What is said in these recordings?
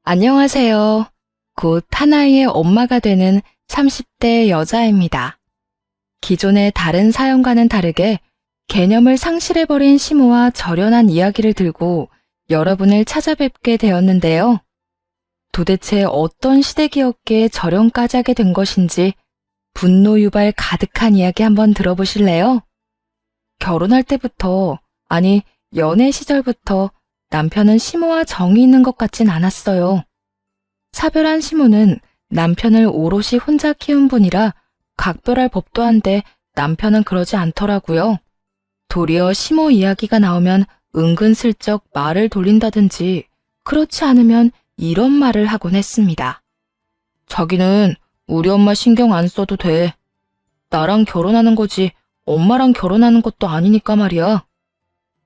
안녕하세요. 곧 하나이의 엄마가 되는 30대 여자입니다. 기존의 다른 사연과는 다르게 개념을 상실해버린 시모와 절연한 이야기를 들고 여러분을 찾아뵙게 되었는데요. 도대체 어떤 시댁이었기에 절연까지 하게 된 것인지 분노 유발 가득한 이야기 한번 들어보실래요? 결혼할 때부터, 아니 연애 시절부터 남편은 시모와 정이 있는 것 같진 않았어요. 사별한 시모는 남편을 오롯이 혼자 키운 분이라 각별할 법도 한데 남편은 그러지 않더라고요. 도리어 시모 이야기가 나오면 은근슬쩍 말을 돌린다든지 그렇지 않으면 이런 말을 하곤 했습니다. 자기는 우리 엄마 신경 안 써도 돼. 나랑 결혼하는 거지 엄마랑 결혼하는 것도 아니니까 말이야.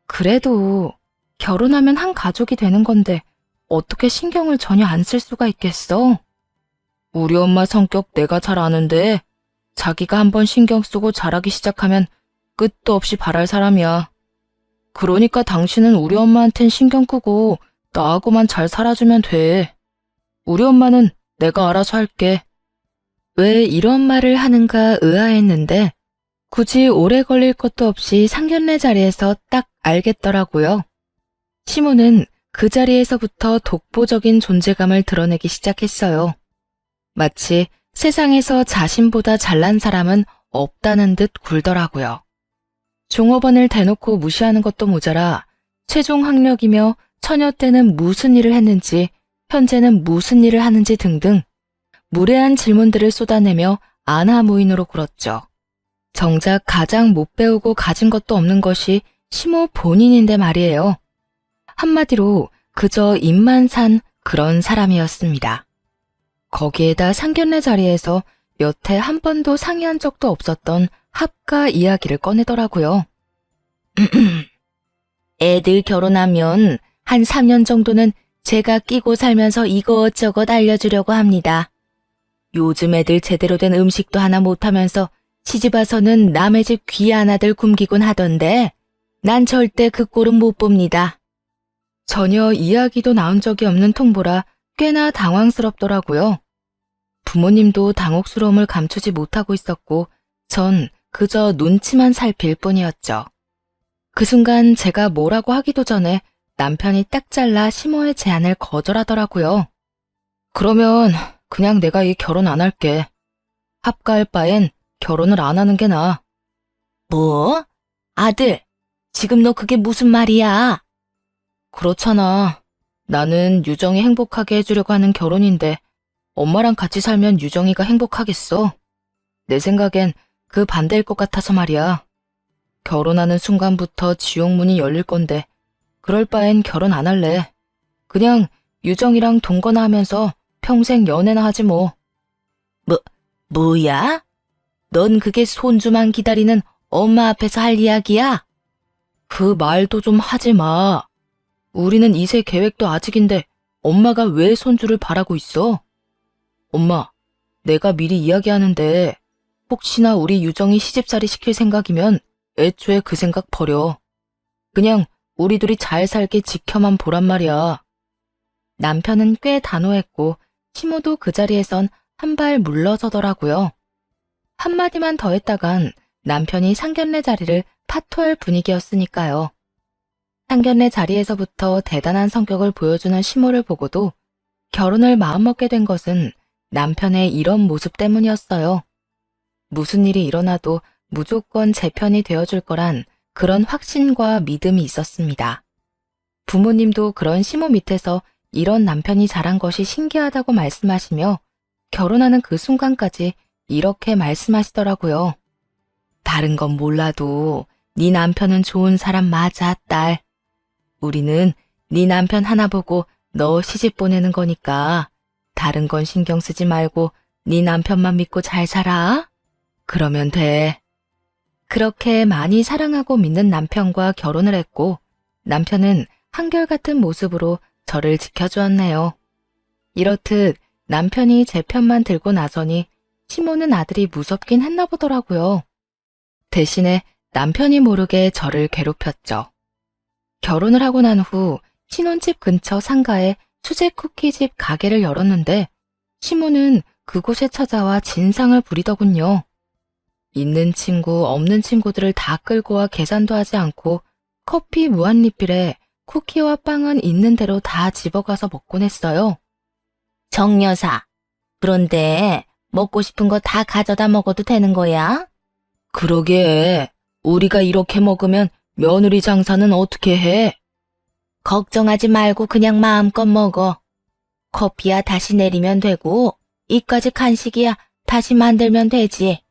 그래도 결혼하면 한 가족이 되는 건데 어떻게 신경을 전혀 안 쓸 수가 있겠어? 우리 엄마 성격 내가 잘 아는데 자기가 한번 신경 쓰고 잘하기 시작하면 끝도 없이 바랄 사람이야. 그러니까 당신은 우리 엄마한텐 신경 끄고 나하고만 잘 살아주면 돼. 우리 엄마는 내가 알아서 할게. 왜 이런 말을 하는가 의아했는데 굳이 오래 걸릴 것도 없이 상견례 자리에서 딱 알겠더라고요. 시모는 그 자리에서부터 독보적인 존재감을 드러내기 시작했어요. 마치 세상에서 자신보다 잘난 사람은 없다는 듯 굴더라고요. 종업원을 대놓고 무시하는 것도 모자라 최종 학력이며 처녀 때는 무슨 일을 했는지 현재는 무슨 일을 하는지 등등 무례한 질문들을 쏟아내며 아나무인으로 굴었죠. 정작 가장 못 배우고 가진 것도 없는 것이 시모 본인인데 말이에요. 한마디로 그저 입만 산 그런 사람이었습니다. 거기에다 상견례 자리에서 여태 한 번도 상의한 적도 없었던 합가 이야기를 꺼내더라고요. 애들 결혼하면 한 3년 정도는 제가 끼고 살면서 이것저것 알려주려고 합니다. 요즘 애들 제대로 된 음식도 하나 못하면서 시집와서는 남의 집 귀한 아들 굶기곤 하던데 난 절대 그 꼴은 못 봅니다. 전혀 이야기도 나온 적이 없는 통보라 꽤나 당황스럽더라고요. 부모님도 당혹스러움을 감추지 못하고 있었고 전 그저 눈치만 살필 뿐이었죠. 그 순간 제가 뭐라고 하기도 전에 남편이 딱 잘라 시모의 제안을 거절하더라고요. 그러면 그냥 내가 이 결혼 안 할게. 합가할 바엔 결혼을 안 하는 게 나아. 뭐? 아들, 지금 너 그게 무슨 말이야? 그렇잖아. 나는 유정이 행복하게 해주려고 하는 결혼인데 엄마랑 같이 살면 유정이가 행복하겠어? 내 생각엔 그 반대일 것 같아서 말이야. 결혼하는 순간부터 지옥문이 열릴 건데 그럴 바엔 결혼 안 할래. 그냥 유정이랑 동거나 하면서 평생 연애나 하지 뭐. 뭐야? 넌 그게 손주만 기다리는 엄마 앞에서 할 이야기야? 그 말도 좀 하지 마. 우리는 이세 계획도 아직인데 엄마가 왜 손주를 바라고 있어? 엄마, 내가 미리 이야기하는데 혹시나 우리 유정이 시집살이 시킬 생각이면 애초에 그 생각 버려. 그냥 우리 둘이 잘 살게 지켜만 보란 말이야. 남편은 꽤 단호했고 시모도 그 자리에선 한 발 물러서더라고요. 한마디만 더 했다간 남편이 상견례 자리를 파토할 분위기였으니까요. 상견례 자리에서부터 대단한 성격을 보여주는 시모를 보고도 결혼을 마음먹게 된 것은 남편의 이런 모습 때문이었어요. 무슨 일이 일어나도 무조건 제 편이 되어줄 거란 그런 확신과 믿음이 있었습니다. 부모님도 그런 시모 밑에서 이런 남편이 자란 것이 신기하다고 말씀하시며 결혼하는 그 순간까지 이렇게 말씀하시더라고요. 다른 건 몰라도 네 남편은 좋은 사람 맞아, 딸. 우리는 네 남편 하나 보고 너 시집 보내는 거니까 다른 건 신경 쓰지 말고 네 남편만 믿고 잘 살아. 그러면 돼. 그렇게 많이 사랑하고 믿는 남편과 결혼을 했고 남편은 한결같은 모습으로 저를 지켜주었네요. 이렇듯 남편이 제 편만 들고 나서니 시모는 아들이 무섭긴 했나 보더라고요. 대신에 남편이 모르게 저를 괴롭혔죠. 결혼을 하고 난 후 신혼집 근처 상가에 수제 쿠키집 가게를 열었는데 시모는 그곳에 찾아와 진상을 부리더군요. 있는 친구, 없는 친구들을 다 끌고 와 계산도 하지 않고 커피 무한리필에 쿠키와 빵은 있는 대로 다 집어가서 먹곤 했어요. 정여사, 그런데 먹고 싶은 거 다 가져다 먹어도 되는 거야? 그러게, 우리가 이렇게 먹으면 며느리 장사는 어떻게 해? 걱정하지 말고 그냥 마음껏 먹어. 커피야 다시 내리면 되고, 이까지 간식이야 다시 만들면 되지.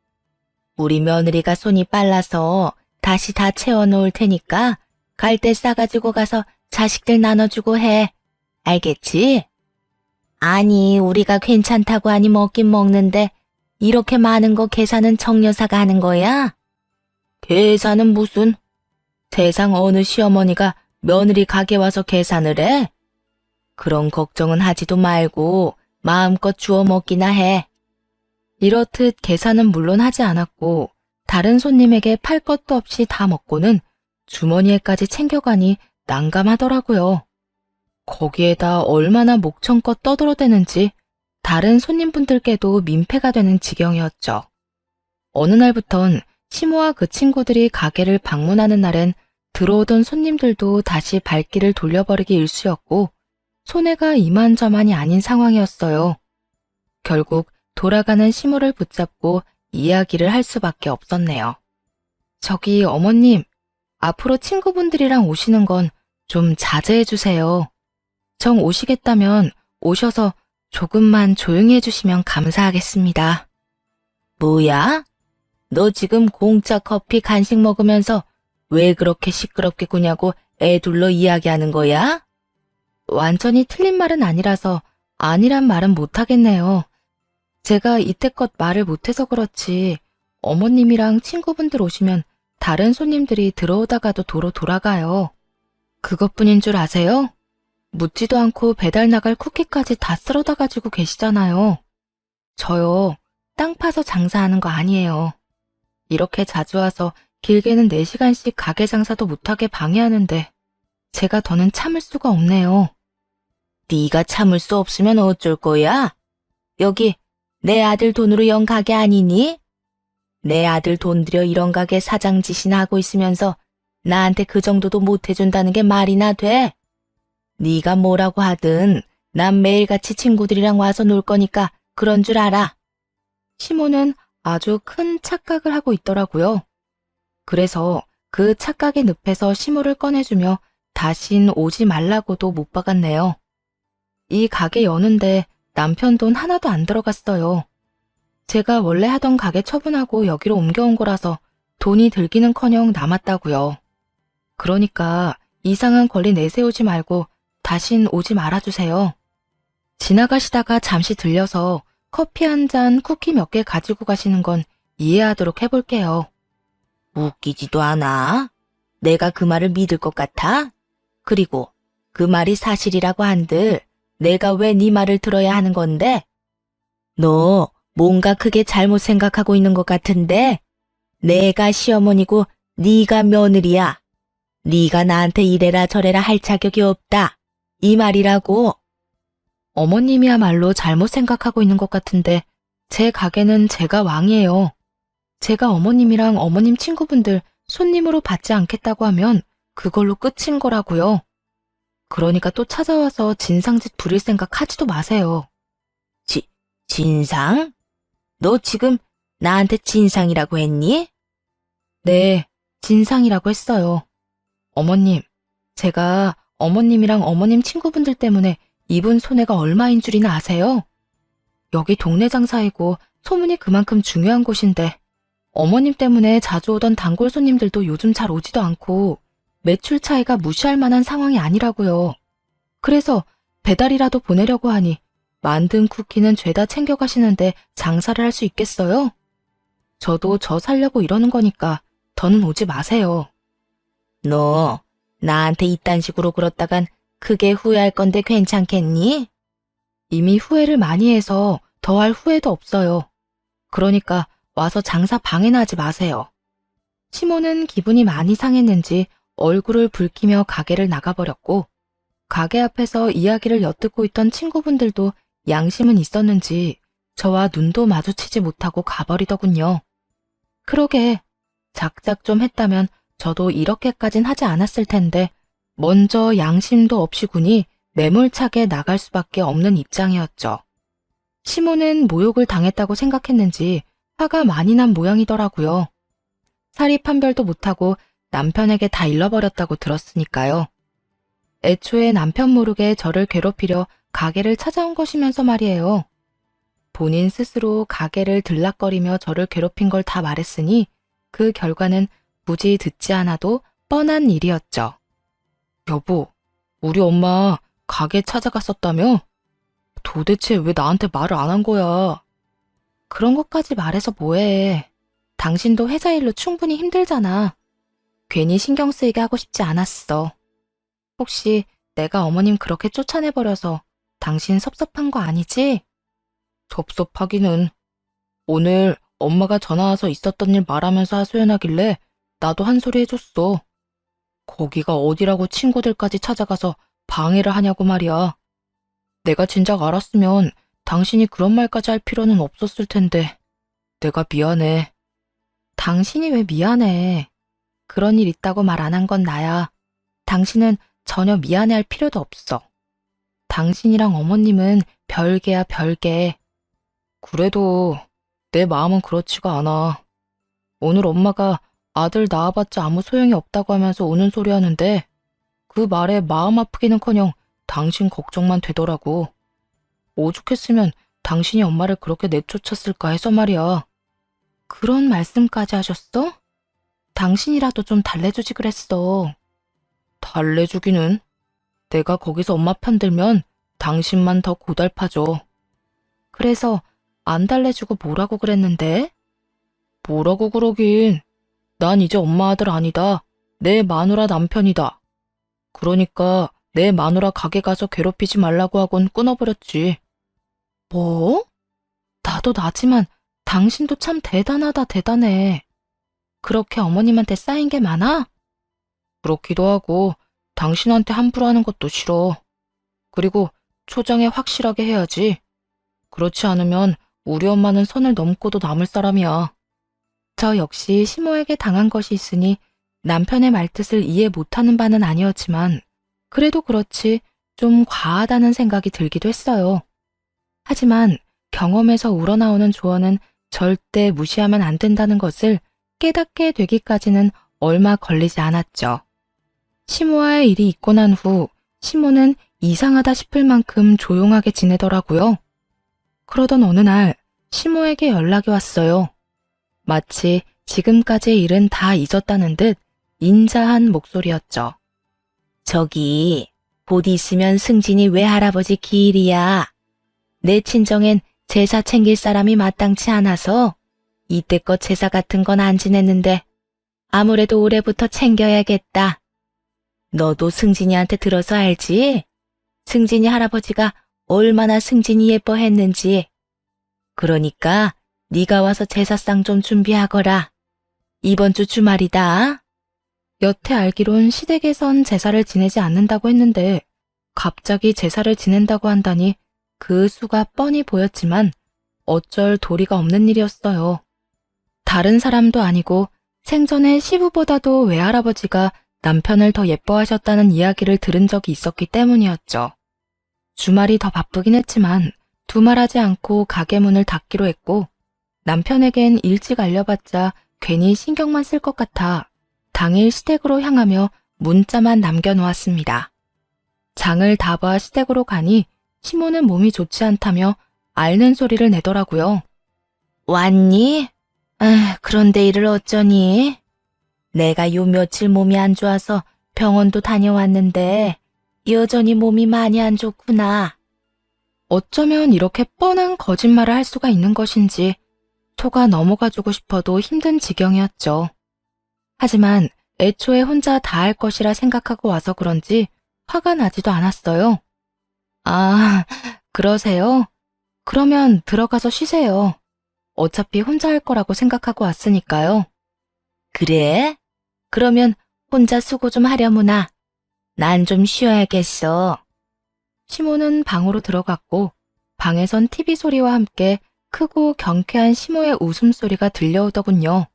우리 며느리가 손이 빨라서 다시 다 채워놓을 테니까 갈 때 싸가지고 가서 자식들 나눠주고 해. 알겠지? 아니, 우리가 괜찮다고 하니 먹긴 먹는데 이렇게 많은 거 계산은 정여사가 하는 거야? 계산은 무슨? 세상 어느 시어머니가 며느리 가게 와서 계산을 해? 그런 걱정은 하지도 말고 마음껏 주워 먹기나 해. 이렇듯 계산은 물론 하지 않았고 다른 손님에게 팔 것도 없이 다 먹고는 주머니에까지 챙겨가니 난감하더라고요. 거기에다 얼마나 목청껏 떠들어대는지 다른 손님분들께도 민폐가 되는 지경이었죠. 어느 날부턴 시모와 그 친구들이 가게를 방문하는 날엔 들어오던 손님들도 다시 발길을 돌려버리기 일쑤였고 손해가 이만저만이 아닌 상황이었어요. 결국 돌아가는 시모를 붙잡고 이야기를 할 수밖에 없었네요. 저기 어머님, 앞으로 친구분들이랑 오시는 건 좀 자제해 주세요. 정 오시겠다면 오셔서 조금만 조용히 해주시면 감사하겠습니다. 뭐야? 너 지금 공짜 커피 간식 먹으면서 왜 그렇게 시끄럽게 구냐고 애둘러 이야기하는 거야? 완전히 틀린 말은 아니라서 아니란 말은 못하겠네요. 제가 이때껏 말을 못해서 그렇지 어머님이랑 친구분들 오시면 다른 손님들이 들어오다가도 도로 돌아가요. 그것뿐인 줄 아세요? 묻지도 않고 배달 나갈 쿠키까지 다 쓸어다 가지고 계시잖아요. 저요, 땅 파서 장사하는 거 아니에요. 이렇게 자주 와서 길게는 4시간씩 가게 장사도 못하게 방해하는데 제가 더는 참을 수가 없네요. 네가 참을 수 없으면 어쩔 거야? 여기 내 아들 돈으로 연 가게 아니니? 내 아들 돈 들여 이런 가게 사장 짓이나 하고 있으면서 나한테 그 정도도 못 해준다는 게 말이나 돼? 네가 뭐라고 하든 난 매일같이 친구들이랑 와서 놀 거니까 그런 줄 알아. 시모는 아주 큰 착각을 하고 있더라고요. 그래서 그 착각의 늪에서 시모를 꺼내주며 다신 오지 말라고도 못 박았네요. 이 가게 여는데 남편 돈 하나도 안 들어갔어요. 제가 원래 하던 가게 처분하고 여기로 옮겨온 거라서 돈이 들기는커녕 남았다고요. 그러니까 이상한 권리 내세우지 말고 다신 오지 말아주세요. 지나가시다가 잠시 들려서 커피 한 잔, 쿠키 몇 개 가지고 가시는 건 이해하도록 해볼게요. 웃기지도 않아? 내가 그 말을 믿을 것 같아? 그리고 그 말이 사실이라고 한들 내가 왜 네 말을 들어야 하는 건데? 너 뭔가 크게 잘못 생각하고 있는 것 같은데? 내가 시어머니고 네가 며느리야. 네가 나한테 이래라 저래라 할 자격이 없다. 이 말이라고. 어머님이야말로 잘못 생각하고 있는 것 같은데 제 가게는 제가 왕이에요. 제가 어머님이랑 어머님 친구분들 손님으로 받지 않겠다고 하면 그걸로 끝인 거라고요. 그러니까 또 찾아와서 진상짓 부릴 생각 하지도 마세요. 진상? 너 지금 나한테 진상이라고 했니? 네, 진상이라고 했어요. 어머님, 제가 어머님이랑 어머님 친구분들 때문에 입은 손해가 얼마인 줄이나 아세요? 여기 동네 장사이고 소문이 그만큼 중요한 곳인데 어머님 때문에 자주 오던 단골 손님들도 요즘 잘 오지도 않고 매출 차이가 무시할 만한 상황이 아니라고요. 그래서 배달이라도 보내려고 하니 만든 쿠키는 죄다 챙겨가시는데 장사를 할 수 있겠어요? 저도 저 살려고 이러는 거니까 더는 오지 마세요. 너 나한테 이딴 식으로 굴었다간 크게 후회할 건데 괜찮겠니? 이미 후회를 많이 해서 더할 후회도 없어요. 그러니까 와서 장사 방해나 하지 마세요. 시모는 기분이 많이 상했는지 얼굴을 붉히며 가게를 나가버렸고 가게 앞에서 이야기를 엿듣고 있던 친구분들도 양심은 있었는지 저와 눈도 마주치지 못하고 가버리더군요. 그러게, 작작 좀 했다면 저도 이렇게까진 하지 않았을 텐데 먼저 양심도 없이 군이 매몰차게 나갈 수밖에 없는 입장이었죠. 시모는 모욕을 당했다고 생각했는지 화가 많이 난 모양이더라고요. 살이 판별도 못하고 남편에게 다 잃어버렸다고 들었으니까요. 애초에 남편 모르게 저를 괴롭히려 가게를 찾아온 것이면서 말이에요. 본인 스스로 가게를 들락거리며 저를 괴롭힌 걸 다 말했으니 그 결과는 굳이 듣지 않아도 뻔한 일이었죠. 여보, 우리 엄마 가게 찾아갔었다며? 도대체 왜 나한테 말을 안 한 거야? 그런 것까지 말해서 뭐해. 당신도 회사 일로 충분히 힘들잖아. 괜히 신경 쓰이게 하고 싶지 않았어. 혹시 내가 어머님 그렇게 쫓아내버려서 당신 섭섭한 거 아니지? 섭섭하기는. 오늘 엄마가 전화 와서 있었던 일 말하면서 하소연하길래 나도 한 소리 해줬어. 거기가 어디라고 친구들까지 찾아가서 방해를 하냐고 말이야. 내가 진작 알았으면 당신이 그런 말까지 할 필요는 없었을 텐데 내가 미안해. 당신이 왜 미안해. 그런 일 있다고 말 안 한 건 나야. 당신은 전혀 미안해할 필요도 없어. 당신이랑 어머님은 별개야, 별개. 그래도 내 마음은 그렇지가 않아. 오늘 엄마가 아들 낳아봤자 아무 소용이 없다고 하면서 우는 소리 하는데 그 말에 마음 아프기는커녕 당신 걱정만 되더라고. 오죽했으면 당신이 엄마를 그렇게 내쫓았을까 해서 말이야. 그런 말씀까지 하셨어? 당신이라도 좀 달래주지 그랬어. 달래주기는? 내가 거기서 엄마 편 들면 당신만 더 고달파져. 그래서 안 달래주고 뭐라고 그랬는데? 뭐라고 그러긴. 난 이제 엄마 아들 아니다. 내 마누라 남편이다. 그러니까 내 마누라 가게 가서 괴롭히지 말라고 하곤 끊어버렸지. 뭐? 나도 나지만 당신도 참 대단하다, 대단해. 그렇게 어머님한테 쌓인 게 많아? 그렇기도 하고 당신한테 함부로 하는 것도 싫어. 그리고 초장에 확실하게 해야지. 그렇지 않으면 우리 엄마는 선을 넘고도 남을 사람이야. 저 역시 시모에게 당한 것이 있으니 남편의 말뜻을 이해 못하는 바는 아니었지만 그래도 그렇지 좀 과하다는 생각이 들기도 했어요. 하지만 경험에서 우러나오는 조언은 절대 무시하면 안 된다는 것을 깨닫게 되기까지는 얼마 걸리지 않았죠. 시모와의 일이 있고 난 후 시모는 이상하다 싶을 만큼 조용하게 지내더라고요. 그러던 어느 날 시모에게 연락이 왔어요. 마치 지금까지의 일은 다 잊었다는 듯 인자한 목소리였죠. 저기, 곧 있으면 승진이 외할아버지 기일이야. 내 친정엔 제사 챙길 사람이 마땅치 않아서 이때껏 제사 같은 건 안 지냈는데 아무래도 올해부터 챙겨야겠다. 너도 승진이한테 들어서 알지? 승진이 할아버지가 얼마나 승진이 예뻐했는지. 그러니까 네가 와서 제사상 좀 준비하거라. 이번 주 주말이다. 여태 알기론 시댁에선 제사를 지내지 않는다고 했는데 갑자기 제사를 지낸다고 한다니 그 수가 뻔히 보였지만 어쩔 도리가 없는 일이었어요. 다른 사람도 아니고 생전에 시부보다도 외할아버지가 남편을 더 예뻐하셨다는 이야기를 들은 적이 있었기 때문이었죠. 주말이 더 바쁘긴 했지만 두말하지 않고 가게 문을 닫기로 했고 남편에겐 일찍 알려봤자 괜히 신경만 쓸 것 같아 당일 시댁으로 향하며 문자만 남겨놓았습니다. 장을 다 봐 시댁으로 가니 시모는 몸이 좋지 않다며 앓는 소리를 내더라고요. 왔니? 그런데 이를 어쩌니? 내가 요 며칠 몸이 안 좋아서 병원도 다녀왔는데 여전히 몸이 많이 안 좋구나. 어쩌면 이렇게 뻔한 거짓말을 할 수가 있는 것인지 토가 넘어가주고 싶어도 힘든 지경이었죠. 하지만 애초에 혼자 다 할 것이라 생각하고 와서 그런지 화가 나지도 않았어요. 아, 그러세요? 그러면 들어가서 쉬세요. 어차피 혼자 할 거라고 생각하고 왔으니까요. 그래? 그러면 혼자 수고 좀 하려무나. 난 좀 쉬어야겠어. 시모는 방으로 들어갔고 방에선 TV 소리와 함께 크고 경쾌한 시모의 웃음소리가 들려오더군요.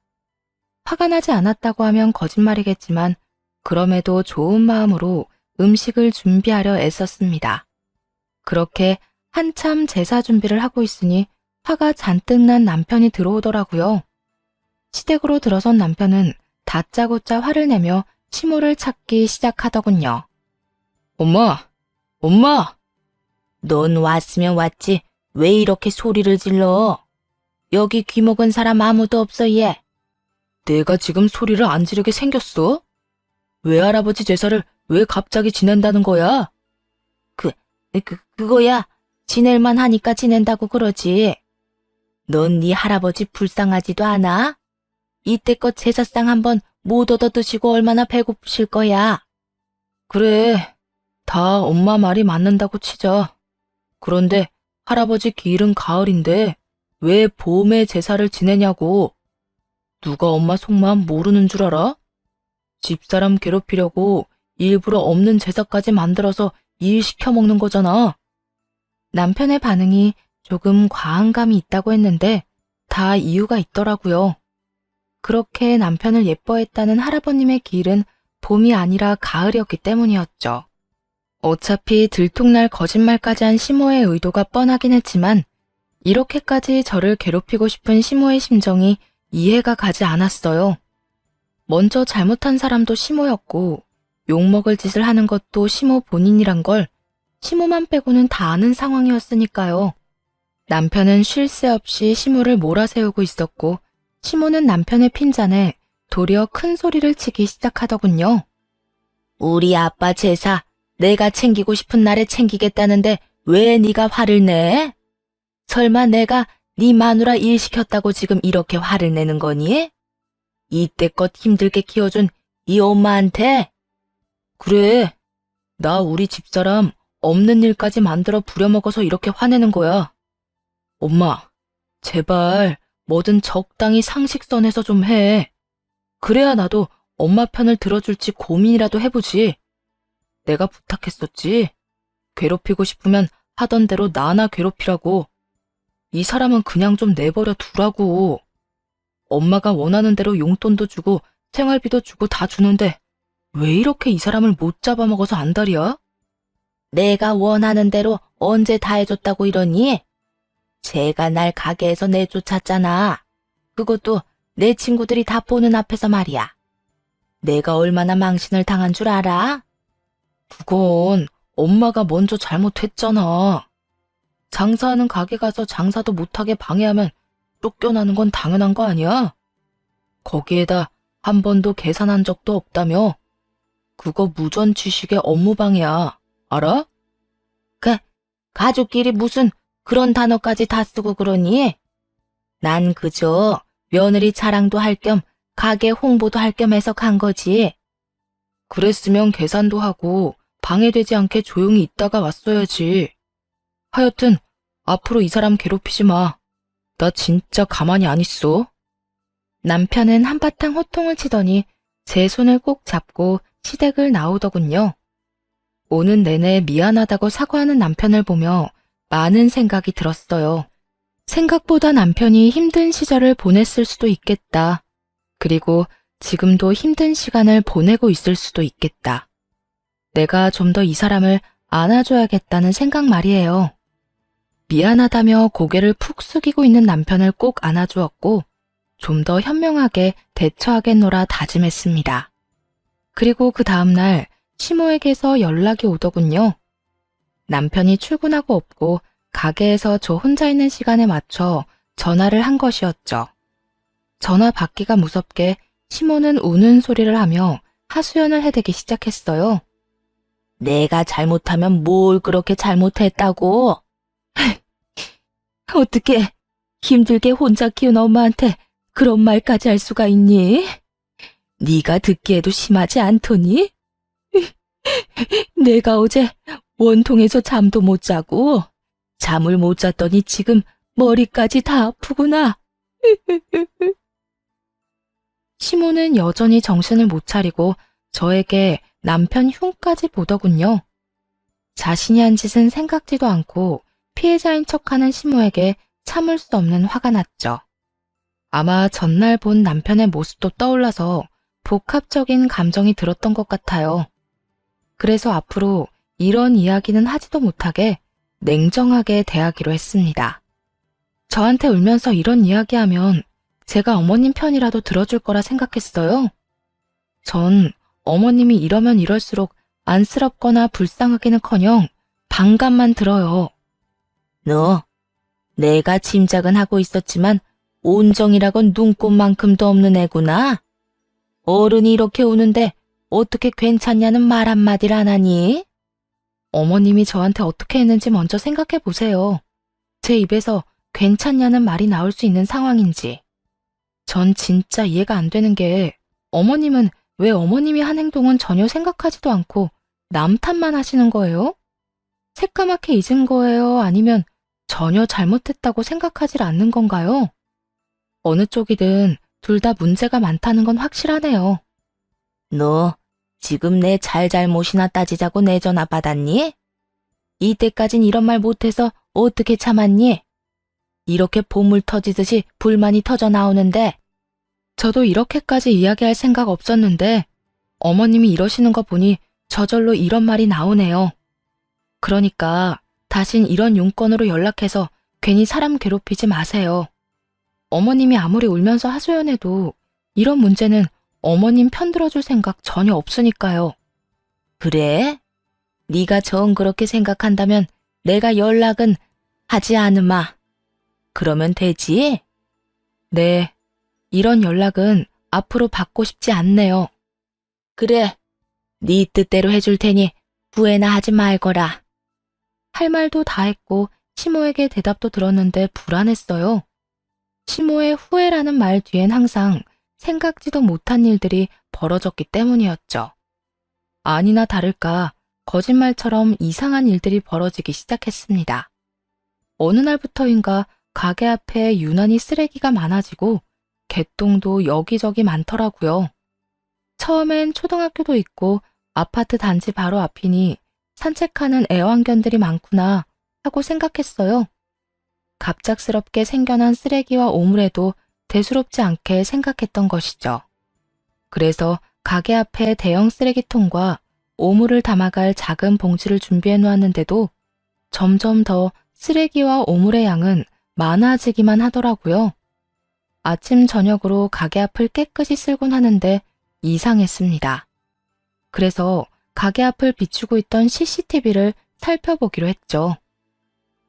화가 나지 않았다고 하면 거짓말이겠지만 그럼에도 좋은 마음으로 음식을 준비하려 애썼습니다. 그렇게 한참 제사 준비를 하고 있으니 화가 잔뜩 난 남편이 들어오더라고요. 시댁으로 들어선 남편은 다짜고짜 화를 내며 시모를 찾기 시작하더군요. 엄마! 엄마! 넌 왔으면 왔지. 왜 이렇게 소리를 질러? 여기 귀먹은 사람 아무도 없어, 얘. 내가 지금 소리를 안 지르게 생겼어? 외할아버지 제사를 왜 갑자기 지낸다는 거야? 그거야. 지낼만 하니까 지낸다고 그러지. 넌 네 할아버지 불쌍하지도 않아? 이때껏 제사상 한번 못 얻어 드시고 얼마나 배고프실 거야. 그래, 다 엄마 말이 맞는다고 치자. 그런데 할아버지 기일은 가을인데 왜 봄에 제사를 지내냐고. 누가 엄마 속마음 모르는 줄 알아? 집사람 괴롭히려고 일부러 없는 제사까지 만들어서 일 시켜 먹는 거잖아. 남편의 반응이 조금 과한 감이 있다고 했는데 다 이유가 있더라고요. 그렇게 남편을 예뻐했다는 할아버님의 기일은 봄이 아니라 가을이었기 때문이었죠. 어차피 들통날 거짓말까지 한 시모의 의도가 뻔하긴 했지만 이렇게까지 저를 괴롭히고 싶은 시모의 심정이 이해가 가지 않았어요. 먼저 잘못한 사람도 시모였고 욕먹을 짓을 하는 것도 시모 본인이란 걸 시모만 빼고는 다 아는 상황이었으니까요. 남편은 쉴 새 없이 시모를 몰아세우고 있었고 시모는 남편의 핀잔에 도리어 큰 소리를 치기 시작하더군요. 우리 아빠 제사 내가 챙기고 싶은 날에 챙기겠다는데 왜 네가 화를 내? 설마 내가 네 마누라 일 시켰다고 지금 이렇게 화를 내는 거니? 이때껏 힘들게 키워준 이 엄마한테? 그래, 나 우리 집사람 없는 일까지 만들어 부려먹어서 이렇게 화내는 거야. 엄마, 제발 뭐든 적당히 상식선에서 좀 해. 그래야 나도 엄마 편을 들어줄지 고민이라도 해보지. 내가 부탁했었지. 괴롭히고 싶으면 하던 대로 나나 괴롭히라고. 이 사람은 그냥 좀 내버려 두라고. 엄마가 원하는 대로 용돈도 주고 생활비도 주고 다 주는데 왜 이렇게 이 사람을 못 잡아먹어서 안달이야? 내가 원하는 대로 언제 다 해줬다고 이러니? 제가 날 가게에서 내쫓았잖아. 그것도 내 친구들이 다 보는 앞에서 말이야. 내가 얼마나 망신을 당한 줄 알아? 그건 엄마가 먼저 잘못했잖아. 장사하는 가게 가서 장사도 못하게 방해하면 쫓겨나는 건 당연한 거 아니야? 거기에다 한 번도 계산한 적도 없다며? 그거 무전취식의 업무방해야. 알아? 가족끼리 무슨 그런 단어까지 다 쓰고 그러니? 난 그저 며느리 자랑도 할 겸 가게 홍보도 할 겸 해서 간 거지. 그랬으면 계산도 하고 방해되지 않게 조용히 있다가 왔어야지. 하여튼 앞으로 이 사람 괴롭히지 마. 나 진짜 가만히 안 있어. 남편은 한바탕 호통을 치더니 제 손을 꼭 잡고 시댁을 나오더군요. 오는 내내 미안하다고 사과하는 남편을 보며 많은 생각이 들었어요. 생각보다 남편이 힘든 시절을 보냈을 수도 있겠다. 그리고 지금도 힘든 시간을 보내고 있을 수도 있겠다. 내가 좀 더 이 사람을 안아줘야겠다는 생각 말이에요. 미안하다며 고개를 푹 숙이고 있는 남편을 꼭 안아주었고 좀 더 현명하게 대처하겠노라 다짐했습니다. 그리고 그 다음날 시모에게서 연락이 오더군요. 남편이 출근하고 없고 가게에서 저 혼자 있는 시간에 맞춰 전화를 한 것이었죠. 전화 받기가 무섭게 시모는 우는 소리를 하며 하소연을 해대기 시작했어요. 내가 잘못하면 뭘 그렇게 잘못했다고? 어떻게 힘들게 혼자 키운 엄마한테 그런 말까지 할 수가 있니? 네가 듣기에도 심하지 않더니? 내가 어제 원통에서 잠도 못 자고 잠을 못 잤더니 지금 머리까지 다 아프구나. 시모는 여전히 정신을 못 차리고 저에게 남편 흉까지 보더군요. 자신이 한 짓은 생각지도 않고 피해자인 척하는 시모에게 참을 수 없는 화가 났죠. 아마 전날 본 남편의 모습도 떠올라서 복합적인 감정이 들었던 것 같아요. 그래서 앞으로 이런 이야기는 하지도 못하게 냉정하게 대하기로 했습니다. 저한테 울면서 이런 이야기하면 제가 어머님 편이라도 들어줄 거라 생각했어요. 전 어머님이 이러면 이럴수록 안쓰럽거나 불쌍하기는커녕 반감만 들어요. 너, 내가 짐작은 하고 있었지만 온정이라곤 눈꽃만큼도 없는 애구나. 어른이 이렇게 우는데 어떻게 괜찮냐는 말 한마디를 안 하니? 어머님이 저한테 어떻게 했는지 먼저 생각해 보세요. 제 입에서 괜찮냐는 말이 나올 수 있는 상황인지. 전 진짜 이해가 안 되는 게 어머님은 왜 어머님이 한 행동은 전혀 생각하지도 않고 남 탓만 하시는 거예요? 새까맣게 잊은 거예요? 아니면 전혀 잘못했다고 생각하지 않는 건가요? 어느 쪽이든 둘 다 문제가 많다는 건 확실하네요. 너 지금 내 잘잘못이나 따지자고 내 전화 받았니? 이때까진 이런 말 못해서 어떻게 참았니? 이렇게 보물 터지듯이 불만이 터져 나오는데. 저도 이렇게까지 이야기할 생각 없었는데 어머님이 이러시는 거 보니 저절로 이런 말이 나오네요. 그러니까 다신 이런 용건으로 연락해서 괜히 사람 괴롭히지 마세요. 어머님이 아무리 울면서 하소연해도 이런 문제는 어머님 편 들어줄 생각 전혀 없으니까요. 그래? 네가 정 그렇게 생각한다면 내가 연락은 하지 않으마. 그러면 되지? 네, 이런 연락은 앞으로 받고 싶지 않네요. 그래, 네 뜻대로 해줄 테니 후회나 하지 말거라. 할 말도 다 했고 시모에게 대답도 들었는데 불안했어요. 시모의 후회라는 말 뒤엔 항상 생각지도 못한 일들이 벌어졌기 때문이었죠. 아니나 다를까 거짓말처럼 이상한 일들이 벌어지기 시작했습니다. 어느 날부터인가 가게 앞에 유난히 쓰레기가 많아지고 개똥도 여기저기 많더라고요. 처음엔 초등학교도 있고 아파트 단지 바로 앞이니 산책하는 애완견들이 많구나 하고 생각했어요. 갑작스럽게 생겨난 쓰레기와 오물에도 대수롭지 않게 생각했던 것이죠. 그래서 가게 앞에 대형 쓰레기통과 오물을 담아갈 작은 봉지를 준비해 놓았는데도 점점 더 쓰레기와 오물의 양은 많아지기만 하더라고요. 아침 저녁으로 가게 앞을 깨끗이 쓸곤 하는데 이상했습니다. 그래서 가게 앞을 비추고 있던 CCTV를 살펴보기로 했죠.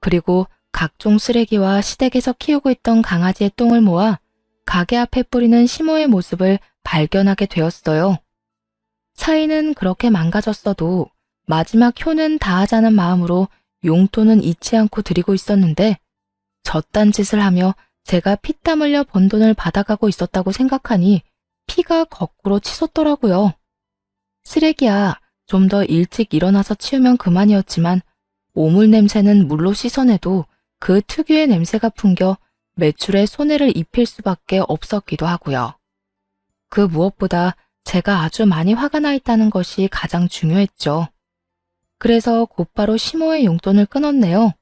그리고 각종 쓰레기와 시댁에서 키우고 있던 강아지의 똥을 모아 가게 앞에 뿌리는 시모의 모습을 발견하게 되었어요. 사이는 그렇게 망가졌어도 마지막 효는 다하자는 마음으로 용돈은 잊지 않고 드리고 있었는데 저딴 짓을 하며 제가 피땀 흘려 번 돈을 받아가고 있었다고 생각하니 피가 거꾸로 치솟더라고요. 쓰레기야, 좀 더 일찍 일어나서 치우면 그만이었지만 오물 냄새는 물로 씻어내도 그 특유의 냄새가 풍겨 매출에 손해를 입힐 수밖에 없었기도 하고요. 그 무엇보다 제가 아주 많이 화가 나 있다는 것이 가장 중요했죠. 그래서 곧바로 시모의 용돈을 끊었네요.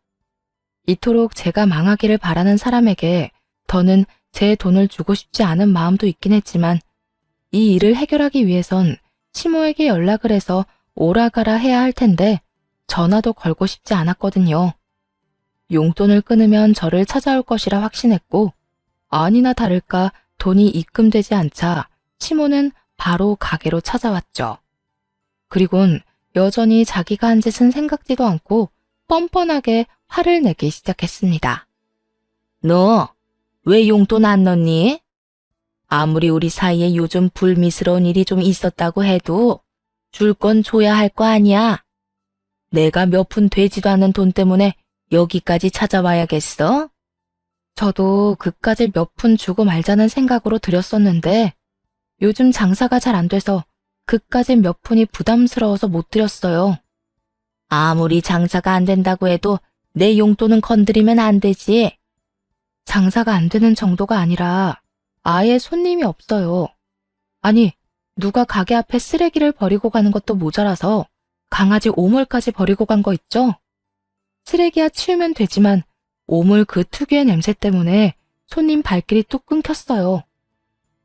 이토록 제가 망하기를 바라는 사람에게 더는 제 돈을 주고 싶지 않은 마음도 있긴 했지만 이 일을 해결하기 위해선 시모에게 연락을 해서 오라가라 해야 할 텐데 전화도 걸고 싶지 않았거든요. 용돈을 끊으면 저를 찾아올 것이라 확신했고 아니나 다를까 돈이 입금되지 않자 시모는 바로 가게로 찾아왔죠. 그리곤 여전히 자기가 한 짓은 생각지도 않고 뻔뻔하게 화를 내기 시작했습니다. 너 왜 용돈 안 넣니? 아무리 우리 사이에 요즘 불미스러운 일이 좀 있었다고 해도 줄 건 줘야 할 거 아니야. 내가 몇 푼 되지도 않는 돈 때문에 여기까지 찾아와야겠어? 저도 그까짓 몇 푼 주고 말자는 생각으로 드렸었는데 요즘 장사가 잘 안 돼서 그까짓 몇 푼이 부담스러워서 못 드렸어요. 아무리 장사가 안 된다고 해도 내 용돈은 건드리면 안 되지. 장사가 안 되는 정도가 아니라 아예 손님이 없어요. 아니, 누가 가게 앞에 쓰레기를 버리고 가는 것도 모자라서 강아지 오물까지 버리고 간 거 있죠? 쓰레기야 치우면 되지만 오물 그 특유의 냄새 때문에 손님 발길이 뚝 끊겼어요.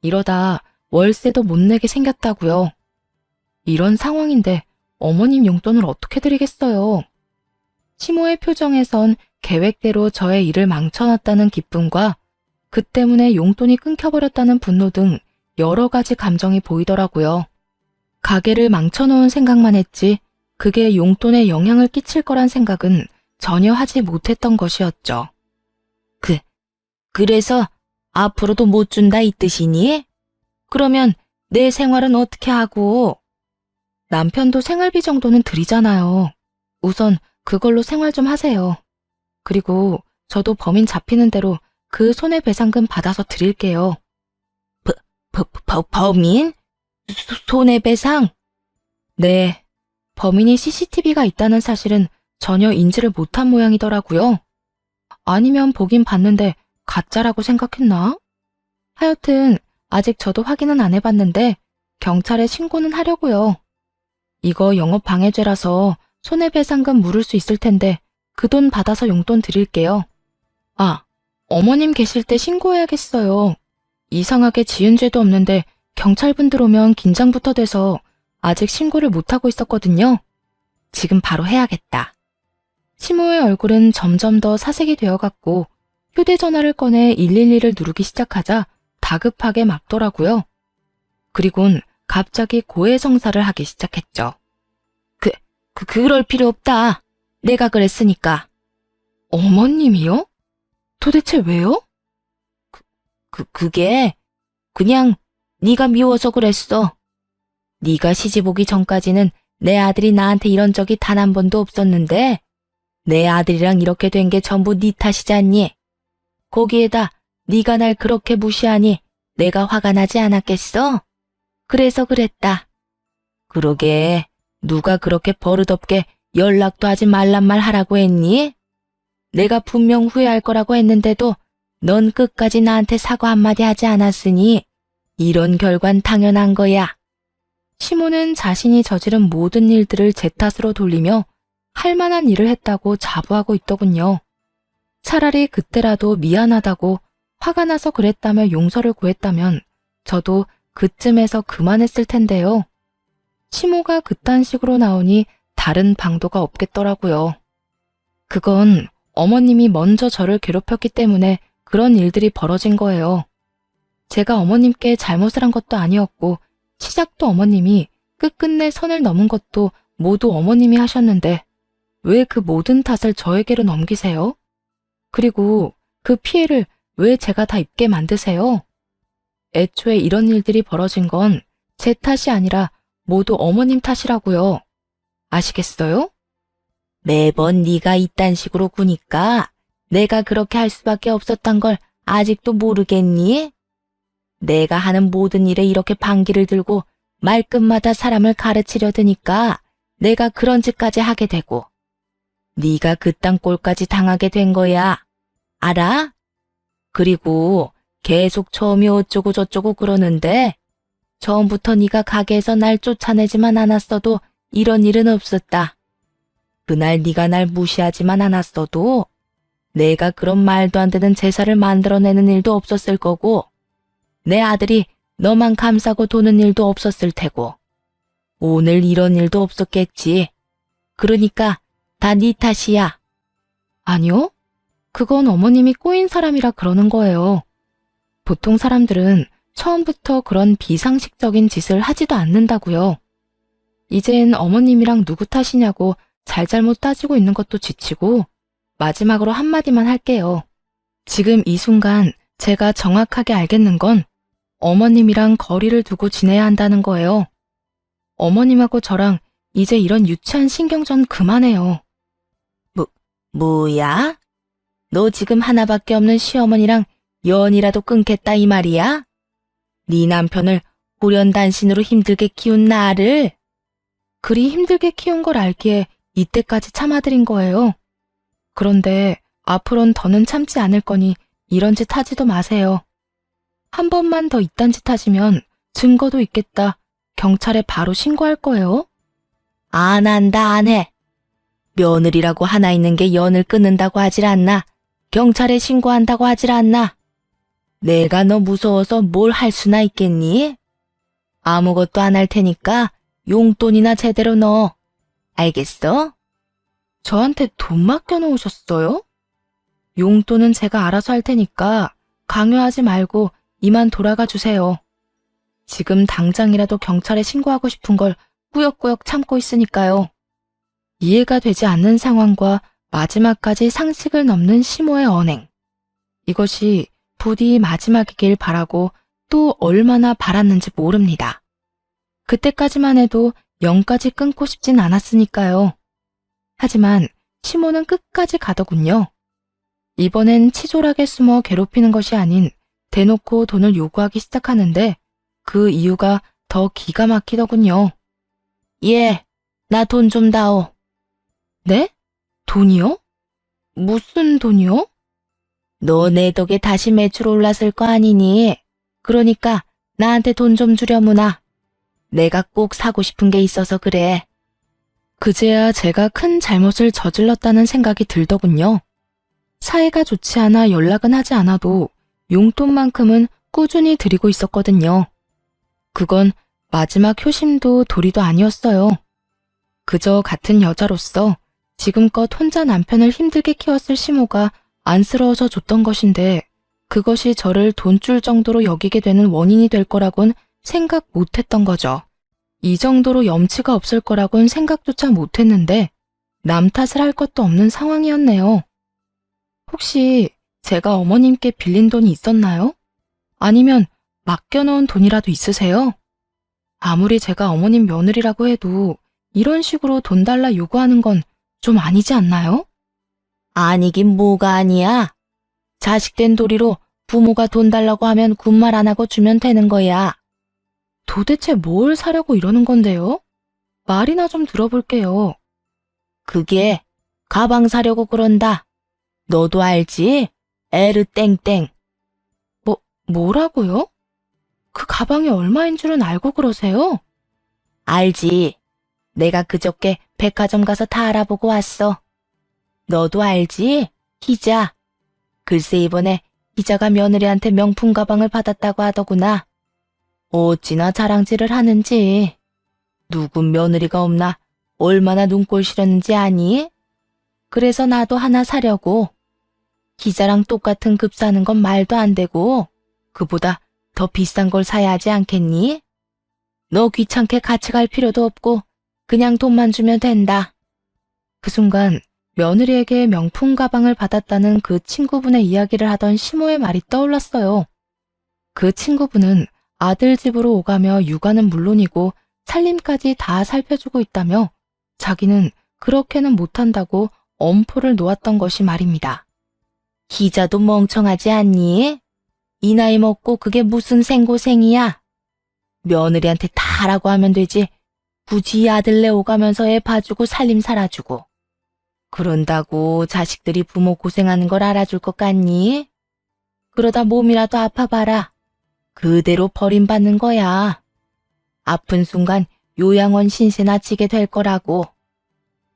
이러다 월세도 못 내게 생겼다고요. 이런 상황인데 어머님 용돈을 어떻게 드리겠어요? 시모의 표정에선 계획대로 저의 일을 망쳐놨다는 기쁨과 그 때문에 용돈이 끊겨버렸다는 분노 등 여러 가지 감정이 보이더라고요. 가게를 망쳐놓은 생각만 했지 그게 용돈에 영향을 끼칠 거란 생각은 전혀 하지 못했던 것이었죠. 그래서 앞으로도 못 준다 이 뜻이니? 그러면 내 생활은 어떻게 하고? 남편도 생활비 정도는 드리잖아요. 우선 그걸로 생활 좀 하세요. 그리고 저도 범인 잡히는 대로 그 손해배상금 받아서 드릴게요. 범인? 손해배상? 네, 범인이 CCTV가 있다는 사실은 전혀 인지를 못한 모양이더라고요. 아니면 보긴 봤는데 가짜라고 생각했나? 하여튼 아직 저도 확인은 안 해봤는데 경찰에 신고는 하려고요. 이거 영업방해죄라서 손해배상금 물을 수 있을 텐데 그 돈 받아서 용돈 드릴게요. 아, 어머님 계실 때 신고해야겠어요. 이상하게 지은 죄도 없는데 경찰분들 오면 긴장부터 돼서 아직 신고를 못하고 있었거든요. 지금 바로 해야겠다. 시모의 얼굴은 점점 더 사색이 되어갔고 휴대전화를 꺼내 112를 누르기 시작하자 다급하게 막더라고요. 그리곤 갑자기 고해성사를 하기 시작했죠. 그럴 필요 없다. 내가 그랬으니까. 어머님이요? 도대체 왜요? 그게 그냥 네가 미워서 그랬어. 네가 시집 오기 전까지는 내 아들이 나한테 이런 적이 단 한 번도 없었는데 내 아들이랑 이렇게 된 게 전부 네 탓이잖니. 거기에다 네가 날 그렇게 무시하니 내가 화가 나지 않았겠어? 그래서 그랬다. 그러게 누가 그렇게 버릇없게 연락도 하지 말란 말 하라고 했니? 내가 분명 후회할 거라고 했는데도 넌 끝까지 나한테 사과 한마디 하지 않았으니 이런 결과는 당연한 거야. 시모는 자신이 저지른 모든 일들을 제 탓으로 돌리며 할 만한 일을 했다고 자부하고 있더군요. 차라리 그때라도 미안하다고 화가 나서 그랬다며 용서를 구했다면 저도 그쯤에서 그만했을 텐데요. 시모가 그딴 식으로 나오니 다른 방도가 없겠더라고요. 그건 어머님이 먼저 저를 괴롭혔기 때문에 그런 일들이 벌어진 거예요. 제가 어머님께 잘못을 한 것도 아니었고 시작도 어머님이 끝끝내 선을 넘은 것도 모두 어머님이 하셨는데 왜 그 모든 탓을 저에게로 넘기세요? 그리고 그 피해를 왜 제가 다 입게 만드세요? 애초에 이런 일들이 벌어진 건 제 탓이 아니라 모두 어머님 탓이라고요. 아시겠어요? 매번 네가 이딴 식으로 구니까 내가 그렇게 할 수밖에 없었던 걸 아직도 모르겠니? 내가 하는 모든 일에 이렇게 반기를 들고 말끝마다 사람을 가르치려 드니까 내가 그런 짓까지 하게 되고 네가 그딴 꼴까지 당하게 된 거야. 알아? 그리고 계속 처음이 어쩌고 저쩌고 그러는데 처음부터 네가 가게에서 날 쫓아내지만 않았어도 이런 일은 없었다. 그날 네가 날 무시하지만 않았어도 내가 그런 말도 안 되는 제사를 만들어내는 일도 없었을 거고 내 아들이 너만 감싸고 도는 일도 없었을 테고 오늘 이런 일도 없었겠지. 그러니까 다 네 탓이야. 아니요. 그건 어머님이 꼬인 사람이라 그러는 거예요. 보통 사람들은 처음부터 그런 비상식적인 짓을 하지도 않는다고요. 이젠 어머님이랑 누구 탓이냐고 잘잘못 따지고 있는 것도 지치고 마지막으로 한마디만 할게요. 지금 이 순간 제가 정확하게 알겠는 건 어머님이랑 거리를 두고 지내야 한다는 거예요. 어머님하고 저랑 이제 이런 유치한 신경전 그만해요. 뭐야? 너 지금 하나밖에 없는 시어머니랑 연이라도 끊겠다 이 말이야? 네 남편을 호련단신으로 힘들게 키운 나를? 그리 힘들게 키운 걸 알기에 이때까지 참아드린 거예요. 그런데 앞으론 더는 참지 않을 거니 이런 짓 하지도 마세요. 한 번만 더 이딴 짓 하시면 증거도 있겠다 경찰에 바로 신고할 거예요? 안 한다, 안 해. 며느리라고 하나 있는 게 연을 끊는다고 하질 않나? 경찰에 신고한다고 하질 않나? 내가 너 무서워서 뭘 할 수나 있겠니? 아무것도 안 할 테니까 용돈이나 제대로 넣어. 알겠어? 저한테 돈 맡겨놓으셨어요? 용돈은 제가 알아서 할 테니까 강요하지 말고 이만 돌아가 주세요. 지금 당장이라도 경찰에 신고하고 싶은 걸 꾸역꾸역 참고 있으니까요. 이해가 되지 않는 상황과 마지막까지 상식을 넘는 시모의 언행. 이것이 부디 마지막이길 바라고 또 얼마나 바랐는지 모릅니다. 그때까지만 해도 영까지 끊고 싶진 않았으니까요. 하지만 시모는 끝까지 가더군요. 이번엔 치졸하게 숨어 괴롭히는 것이 아닌 대놓고 돈을 요구하기 시작하는데 그 이유가 더 기가 막히더군요. 예, 나 돈 좀 다오. 네? 돈이요? 무슨 돈이요? 너 내 덕에 다시 매출 올랐을 거 아니니? 그러니까 나한테 돈 좀 주려무나. 내가 꼭 사고 싶은 게 있어서 그래. 그제야 제가 큰 잘못을 저질렀다는 생각이 들더군요. 사이가 좋지 않아 연락은 하지 않아도 용돈만큼은 꾸준히 드리고 있었거든요. 그건 마지막 효심도 도리도 아니었어요. 그저 같은 여자로서 지금껏 혼자 남편을 힘들게 키웠을 시모가 안쓰러워서 줬던 것인데 그것이 저를 돈줄 정도로 여기게 되는 원인이 될 거라곤 생각 못했던 거죠. 이 정도로 염치가 없을 거라곤 생각조차 못했는데 남 탓을 할 것도 없는 상황이었네요. 혹시 제가 어머님께 빌린 돈이 있었나요? 아니면 맡겨놓은 돈이라도 있으세요? 아무리 제가 어머님 며느리라고 해도 이런 식으로 돈 달라 요구하는 건 좀 아니지 않나요? 아니긴 뭐가 아니야. 자식된 도리로 부모가 돈 달라고 하면 군말 안 하고 주면 되는 거야. 도대체 뭘 사려고 이러는 건데요? 말이나 좀 들어볼게요. 그게 가방 사려고 그런다. 너도 알지? 에르 땡땡. 뭐라고요? 그 가방이 얼마인 줄은 알고 그러세요? 알지. 내가 그저께 백화점 가서 다 알아보고 왔어. 너도 알지? 희자. 글쎄 이번에 희자가 며느리한테 명품 가방을 받았다고 하더구나. 어찌나 자랑질을 하는지. 누구 며느리가 없나 얼마나 눈꼴 시렸는지 아니? 그래서 나도 하나 사려고. 희자랑 똑같은 급 사는 건 말도 안 되고 그보다 더 비싼 걸 사야 하지 않겠니? 너 귀찮게 같이 갈 필요도 없고 그냥 돈만 주면 된다. 그 순간 며느리에게 명품 가방을 받았다는 그 친구분의 이야기를 하던 시모의 말이 떠올랐어요. 그 친구분은 아들 집으로 오가며 육아는 물론이고 살림까지 다 살펴주고 있다며 자기는 그렇게는 못한다고 엄포를 놓았던 것이 말입니다. 희자도 멍청하지 않니? 이 나이 먹고 그게 무슨 생고생이야? 며느리한테 다 하라고 하면 되지. 굳이 아들네 오가면서 애 봐주고 살림 살아주고. 그런다고 자식들이 부모 고생하는 걸 알아줄 것 같니? 그러다 몸이라도 아파봐라. 그대로 버림받는 거야. 아픈 순간 요양원 신세나 지게 될 거라고.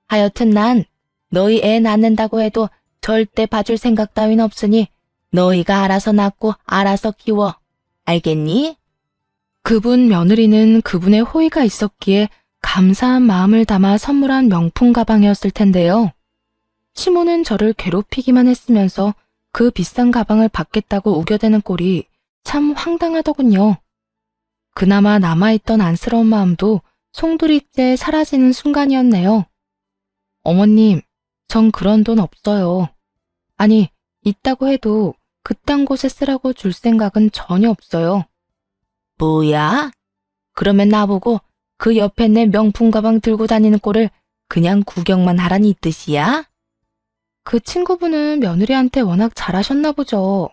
하여튼 난 너희 애 낳는다고 해도 절대 봐줄 생각 따윈 없으니 너희가 알아서 낳고 알아서 키워. 알겠니? 그분 며느리는 그분의 호의가 있었기에 감사한 마음을 담아 선물한 명품 가방이었을 텐데요. 시모는 저를 괴롭히기만 했으면서 그 비싼 가방을 받겠다고 우겨대는 꼴이 참 황당하더군요. 그나마 남아있던 안쓰러운 마음도 송두리째 사라지는 순간이었네요. 어머님, 전 그런 돈 없어요. 아니, 있다고 해도 그딴 곳에 쓰라고 줄 생각은 전혀 없어요. 뭐야? 그러면 나보고 그 옆에 내 명품 가방 들고 다니는 꼴을 그냥 구경만 하라니 이 뜻이야? 그 친구분은 며느리한테 워낙 잘하셨나 보죠.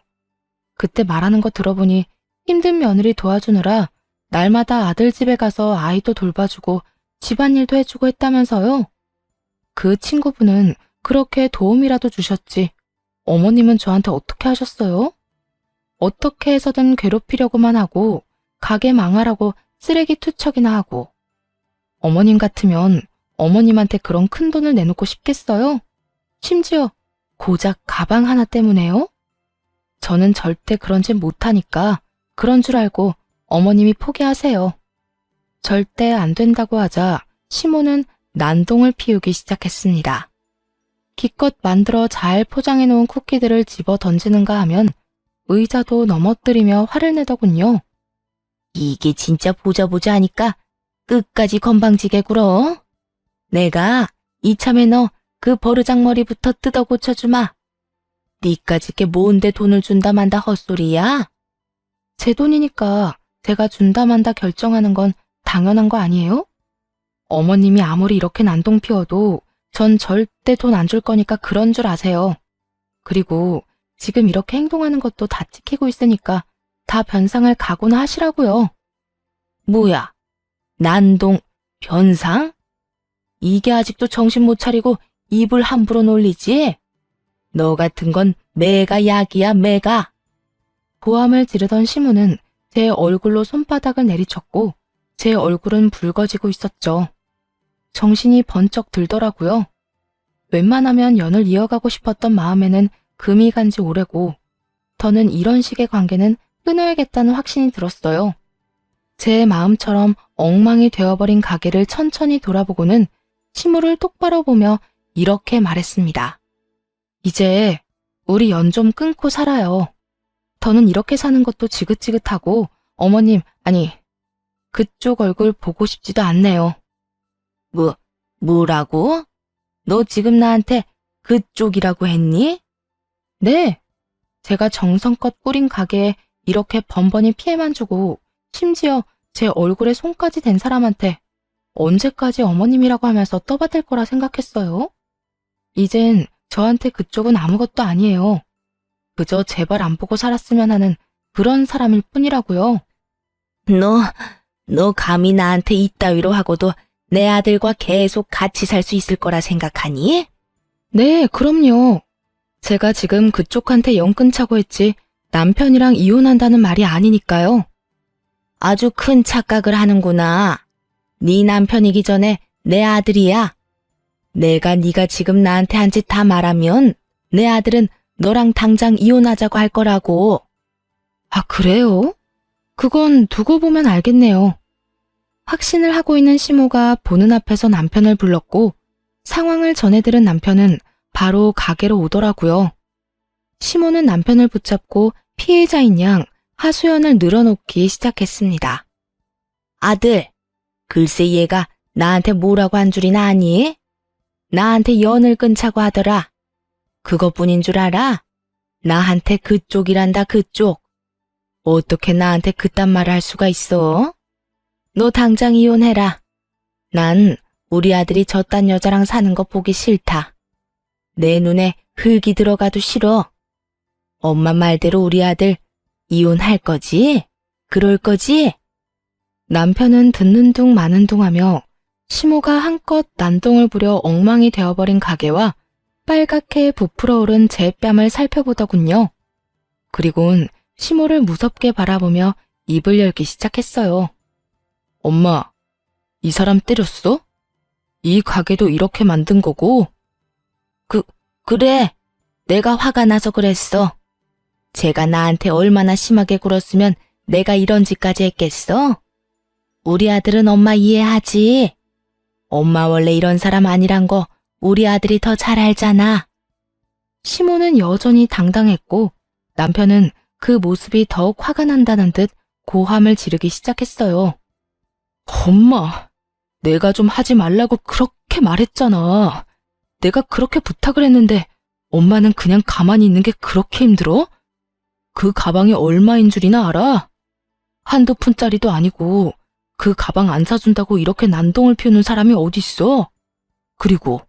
그때 말하는 거 들어보니 힘든 며느리 도와주느라 날마다 아들 집에 가서 아이도 돌봐주고 집안일도 해주고 했다면서요. 그 친구분은 그렇게 도움이라도 주셨지. 어머님은 저한테 어떻게 하셨어요? 어떻게 해서든 괴롭히려고만 하고 가게 망하라고 쓰레기 투척이나 하고. 어머님 같으면 어머님한테 그런 큰 돈을 내놓고 싶겠어요? 심지어 고작 가방 하나 때문에요? 저는 절대 그런 짓 못하니까 그런 줄 알고 어머님이 포기하세요. 절대 안 된다고 하자 시모는 난동을 피우기 시작했습니다. 기껏 만들어 잘 포장해 놓은 쿠키들을 집어 던지는가 하면 의자도 넘어뜨리며 화를 내더군요. 이게 진짜 보자 하니까 끝까지 건방지게 굴어. 내가 이참에 너 그 버르장머리부터 뜯어 고쳐주마. 니까짓 게 뭔데 돈을 준다 만다 헛소리야? 제 돈이니까 제가 준다 만다 결정하는 건 당연한 거 아니에요? 어머님이 아무리 이렇게 난동 피워도 전 절대 돈 안 줄 거니까 그런 줄 아세요. 그리고 지금 이렇게 행동하는 것도 다 찍히고 있으니까 다 변상을 각오나 하시라고요. 뭐야? 난동, 변상? 이게 아직도 정신 못 차리고 입을 함부로 놀리지? 너 같은 건 매가 약이야, 매가. 고함을 지르던 시무는 제 얼굴로 손바닥을 내리쳤고 제 얼굴은 붉어지고 있었죠. 정신이 번쩍 들더라고요. 웬만하면 연을 이어가고 싶었던 마음에는 금이 간 지 오래고 더는 이런 식의 관계는 끊어야겠다는 확신이 들었어요. 제 마음처럼 엉망이 되어버린 가게를 천천히 돌아보고는 시무를 똑바로 보며 이렇게 말했습니다. 이제 우리 연 좀 끊고 살아요. 더는 이렇게 사는 것도 지긋지긋하고 어머님, 아니 그쪽 얼굴 보고 싶지도 않네요. 뭐라고? 너 지금 나한테 그쪽이라고 했니? 네, 제가 정성껏 꾸린 가게에 이렇게 번번이 피해만 주고 심지어 제 얼굴에 손까지 댄 사람한테 언제까지 어머님이라고 하면서 떠받들 거라 생각했어요? 이젠 저한테 그쪽은 아무것도 아니에요. 그저 제발 안 보고 살았으면 하는 그런 사람일 뿐이라고요. 너 감히 나한테 이따위로 하고도 내 아들과 계속 같이 살 수 있을 거라 생각하니? 네, 그럼요. 제가 지금 그쪽한테 연 끊자고 했지 남편이랑 이혼한다는 말이 아니니까요. 아주 큰 착각을 하는구나. 네 남편이기 전에 내 아들이야. 내가 네가 지금 나한테 한 짓 다 말하면 내 아들은 너랑 당장 이혼하자고 할 거라고. 아, 그래요? 그건 두고 보면 알겠네요. 확신을 하고 있는 시모가 보는 앞에서 남편을 불렀고 상황을 전해 들은 남편은 바로 가게로 오더라고요. 시모는 남편을 붙잡고 피해자인 양 하수연을 늘어놓기 시작했습니다. 아들, 글쎄 얘가 나한테 뭐라고 한 줄이나 아니? 나한테 연을 끊자고 하더라. 그것뿐인 줄 알아? 나한테 그쪽이란다, 그쪽. 어떻게 나한테 그딴 말을 할 수가 있어? 너 당장 이혼해라. 난 우리 아들이 저딴 여자랑 사는 거 보기 싫다. 내 눈에 흙이 들어가도 싫어. 엄마 말대로 우리 아들 이혼할 거지? 그럴 거지? 남편은 듣는 둥 마는 둥 하며 시모가 한껏 난동을 부려 엉망이 되어버린 가게와 빨갛게 부풀어 오른 제 뺨을 살펴보더군요. 그리곤 시모를 무섭게 바라보며 입을 열기 시작했어요. 엄마, 이 사람 때렸어? 이 가게도 이렇게 만든 거고? 그래. 내가 화가 나서 그랬어. 제가 나한테 얼마나 심하게 굴었으면 내가 이런 짓까지 했겠어? 우리 아들은 엄마 이해하지. 엄마 원래 이런 사람 아니란 거 우리 아들이 더 잘 알잖아. 시모는 여전히 당당했고 남편은 그 모습이 더욱 화가 난다는 듯 고함을 지르기 시작했어요. 엄마, 내가 좀 하지 말라고 그렇게 말했잖아. 내가 그렇게 부탁을 했는데 엄마는 그냥 가만히 있는 게 그렇게 힘들어? 그 가방이 얼마인 줄이나 알아? 한두 푼짜리도 아니고 그 가방 안 사준다고 이렇게 난동을 피우는 사람이 어딨어? 그리고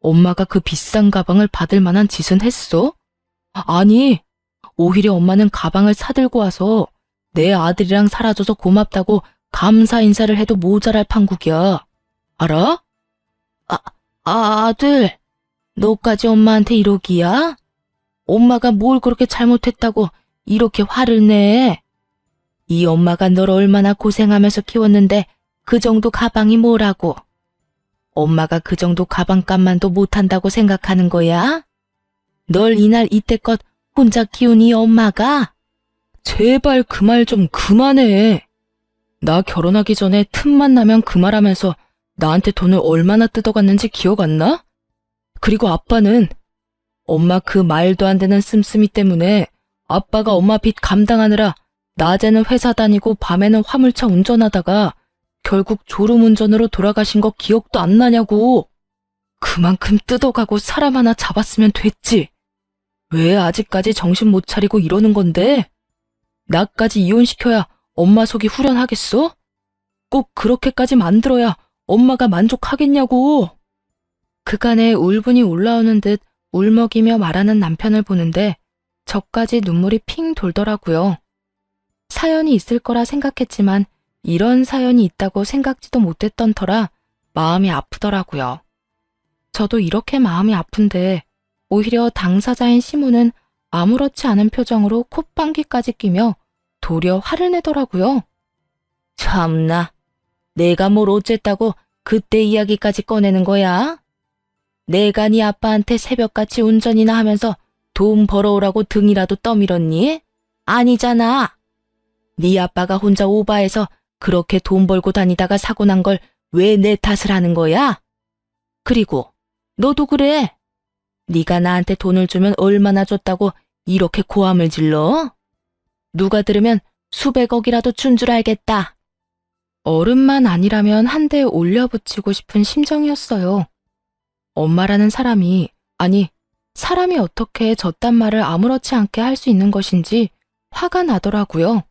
엄마가 그 비싼 가방을 받을 만한 짓은 했어? 아니, 오히려 엄마는 가방을 사들고 와서 내 아들이랑 살아줘서 고맙다고 감사 인사를 해도 모자랄 판국이야. 알아? 아들, 너까지 엄마한테 이러기야? 엄마가 뭘 그렇게 잘못했다고 이렇게 화를 내? 이 엄마가 널 얼마나 고생하면서 키웠는데 그 정도 가방이 뭐라고? 엄마가 그 정도 가방값만도 못한다고 생각하는 거야? 널 이날 이때껏 혼자 키운 이 엄마가? 제발 그 말 좀 그만해. 나 결혼하기 전에 틈만 나면 그 말하면서 나한테 돈을 얼마나 뜯어갔는지 기억 안 나? 그리고 아빠는 엄마 그 말도 안 되는 씀씀이 때문에 아빠가 엄마 빚 감당하느라 낮에는 회사 다니고 밤에는 화물차 운전하다가 결국 졸음운전으로 돌아가신 거 기억도 안 나냐고. 그만큼 뜯어가고 사람 하나 잡았으면 됐지. 왜 아직까지 정신 못 차리고 이러는 건데? 나까지 이혼시켜야 엄마 속이 후련하겠어? 꼭 그렇게까지 만들어야 엄마가 만족하겠냐고. 그간에 울분이 올라오는 듯 울먹이며 말하는 남편을 보는데 저까지 눈물이 핑 돌더라고요. 사연이 있을 거라 생각했지만 이런 사연이 있다고 생각지도 못했던 터라 마음이 아프더라고요. 저도 이렇게 마음이 아픈데 오히려 당사자인 시모는 아무렇지 않은 표정으로 콧방귀까지 끼며 도리어 화를 내더라고요. 참나, 내가 뭘 어쨌다고 그때 이야기까지 꺼내는 거야? 내가 네 아빠한테 새벽같이 운전이나 하면서 돈 벌어오라고 등이라도 떠밀었니? 아니잖아. 네 아빠가 혼자 오바해서 그렇게 돈 벌고 다니다가 사고 난 걸 왜 내 탓을 하는 거야? 그리고 너도 그래. 네가 나한테 돈을 주면 얼마나 줬다고 이렇게 고함을 질러? 누가 들으면 수백억이라도 준 줄 알겠다. 어른만 아니라면 한 대 올려붙이고 싶은 심정이었어요. 엄마라는 사람이, 아니, 사람이 어떻게 저딴 말을 아무렇지 않게 할 수 있는 것인지 화가 나더라고요.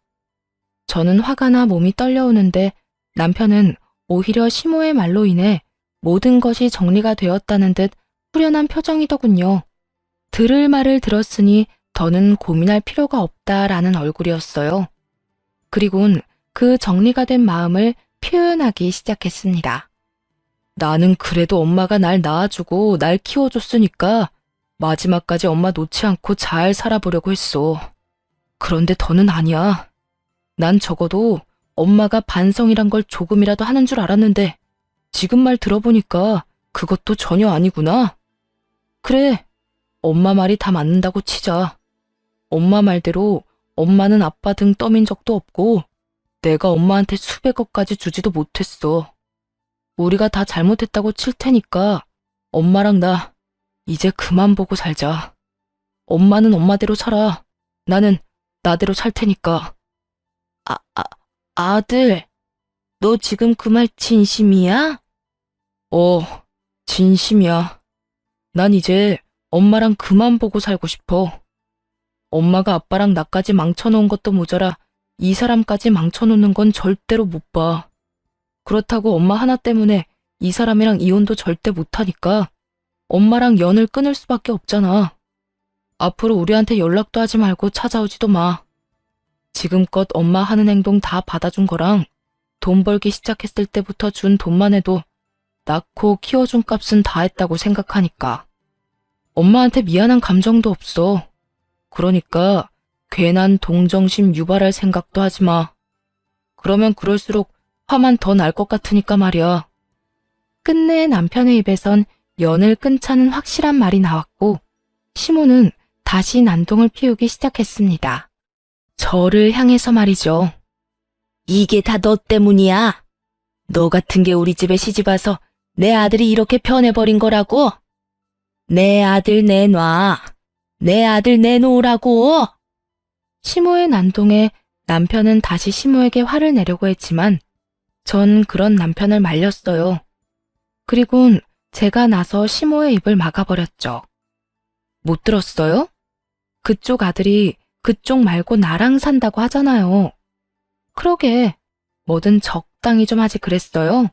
저는 화가 나 몸이 떨려오는데 남편은 오히려 시모의 말로 인해 모든 것이 정리가 되었다는 듯 후련한 표정이더군요. 들을 말을 들었으니 더는 고민할 필요가 없다라는 얼굴이었어요. 그리곤 그 정리가 된 마음을 표현하기 시작했습니다. 나는 그래도 엄마가 날 낳아주고 날 키워줬으니까 마지막까지 엄마 놓지 않고 잘 살아보려고 했어. 그런데 더는 아니야. 난 적어도 엄마가 반성이란 걸 조금이라도 하는 줄 알았는데 지금 말 들어보니까 그것도 전혀 아니구나. 그래, 엄마 말이 다 맞는다고 치자. 엄마 말대로 엄마는 아빠 등 떠민 적도 없고 내가 엄마한테 수백억까지 주지도 못했어. 우리가 다 잘못했다고 칠 테니까 엄마랑 나 이제 그만 보고 살자. 엄마는 엄마대로 살아. 나는 나대로 살 테니까. 아들, 너 지금 그 말 진심이야? 진심이야. 난 이제 엄마랑 그만 보고 살고 싶어. 엄마가 아빠랑 나까지 망쳐놓은 것도 모자라 이 사람까지 망쳐놓는 건 절대로 못 봐. 그렇다고 엄마 하나 때문에 이 사람이랑 이혼도 절대 못하니까 엄마랑 연을 끊을 수밖에 없잖아. 앞으로 우리한테 연락도 하지 말고 찾아오지도 마. 지금껏 엄마 하는 행동 다 받아준 거랑 돈 벌기 시작했을 때부터 준 돈만 해도 낳고 키워준 값은 다 했다고 생각하니까. 엄마한테 미안한 감정도 없어. 그러니까 괜한 동정심 유발할 생각도 하지 마. 그러면 그럴수록 화만 더 날 것 같으니까 말이야. 끝내 남편의 입에선 연을 끊자는 확실한 말이 나왔고 시모는 다시 난동을 피우기 시작했습니다. 저를 향해서 말이죠. 이게 다 너 때문이야. 너 같은 게 우리 집에 시집와서 내 아들이 이렇게 변해버린 거라고? 내 아들 내놔. 내 아들 내놓으라고. 시모의 난동에 남편은 다시 시모에게 화를 내려고 했지만 전 그런 남편을 말렸어요. 그리곤 제가 나서 시모의 입을 막아버렸죠. 못 들었어요? 그쪽 아들이 그쪽 말고 나랑 산다고 하잖아요. 그러게, 뭐든 적당히 좀 하지 그랬어요.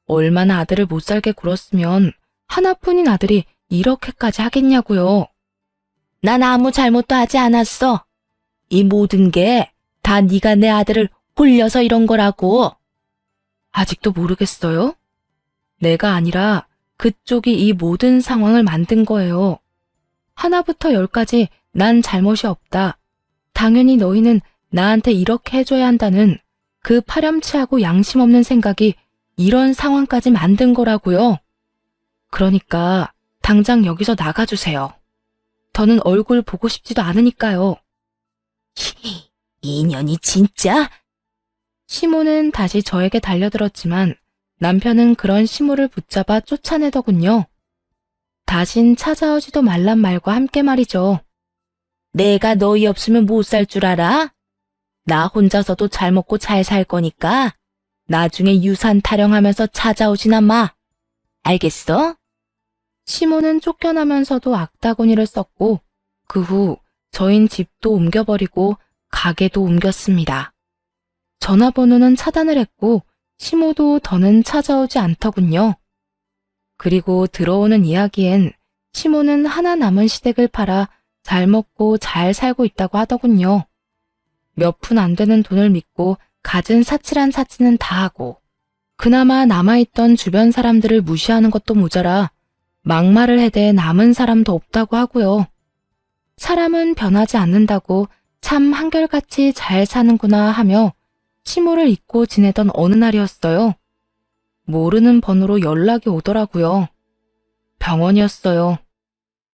얼마나 아들을 못 살게 굴었으면 하나뿐인 아들이 이렇게까지 하겠냐고요. 난 아무 잘못도 하지 않았어. 이 모든 게 다 네가 내 아들을 홀려서 이런 거라고. 아직도 모르겠어요? 내가 아니라 그쪽이 이 모든 상황을 만든 거예요. 하나부터 열까지 난 잘못이 없다. 당연히 너희는 나한테 이렇게 해줘야 한다는 그 파렴치하고 양심 없는 생각이 이런 상황까지 만든 거라고요. 그러니까 당장 여기서 나가주세요. 더는 얼굴 보고 싶지도 않으니까요. 인연이 진짜? 시모는 다시 저에게 달려들었지만 남편은 그런 시모를 붙잡아 쫓아내더군요. 다신 찾아오지도 말란 말과 함께 말이죠. 내가 너희 없으면 못 살 줄 알아? 나 혼자서도 잘 먹고 잘 살 거니까 나중에 유산 타령하면서 찾아오지나 마. 알겠어? 시모는 쫓겨나면서도 악다구니를 썼고 그 후 저흰 집도 옮겨버리고 가게도 옮겼습니다. 전화번호는 차단을 했고 시모도 더는 찾아오지 않더군요. 그리고 들어오는 이야기엔 시모는 하나 남은 시댁을 팔아 잘 먹고 잘 살고 있다고 하더군요. 몇 푼 안 되는 돈을 믿고 갖은 사치란 사치는 다 하고 그나마 남아있던 주변 사람들을 무시하는 것도 모자라 막말을 해대 남은 사람도 없다고 하고요. 사람은 변하지 않는다고 참 한결같이 잘 사는구나 하며 시모를 잊고 지내던 어느 날이었어요. 모르는 번호로 연락이 오더라고요. 병원이었어요.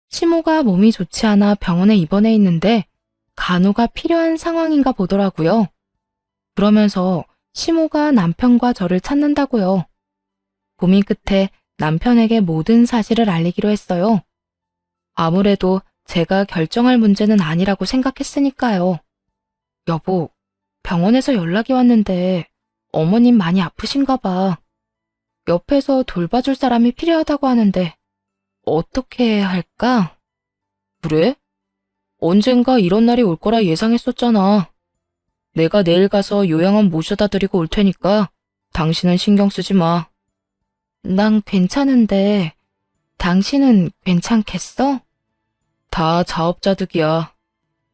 시모가 몸이 좋지 않아 병원에 입원해 있는데 간호가 필요한 상황인가 보더라고요. 그러면서 시모가 남편과 저를 찾는다고요. 고민 끝에 남편에게 모든 사실을 알리기로 했어요. 아무래도 제가 결정할 문제는 아니라고 생각했으니까요. 여보, 병원에서 연락이 왔는데 어머님 많이 아프신가 봐. 옆에서 돌봐줄 사람이 필요하다고 하는데 어떻게 해야 할까? 그래? 언젠가 이런 날이 올 거라 예상했었잖아. 내가 내일 가서 요양원 모셔다 드리고 올 테니까 당신은 신경 쓰지 마. 난 괜찮은데 당신은 괜찮겠어? 다 자업자득이야.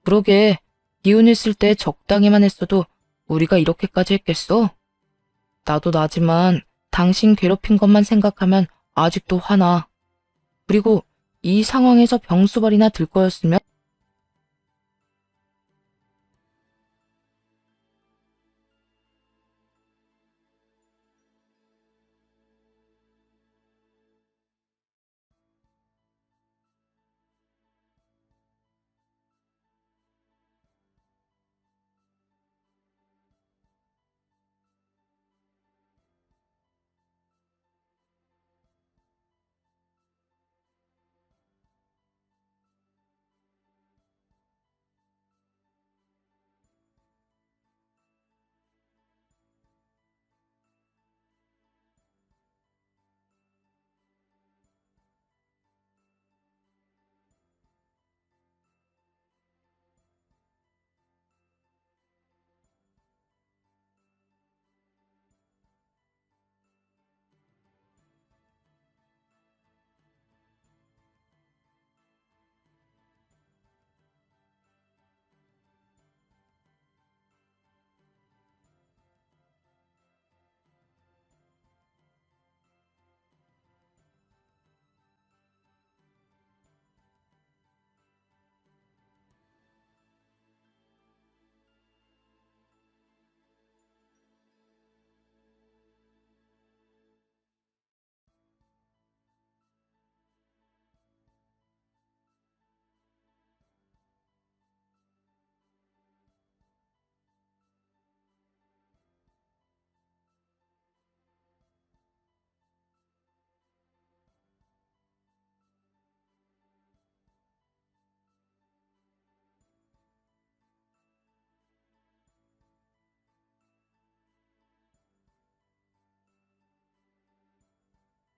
그러게 기운 있을 때 적당히만 했어도 우리가 이렇게까지 했겠어? 나도 나지만 당신 괴롭힌 것만 생각하면 아직도 화나. 그리고 이 상황에서 병수발이나 들 거였으면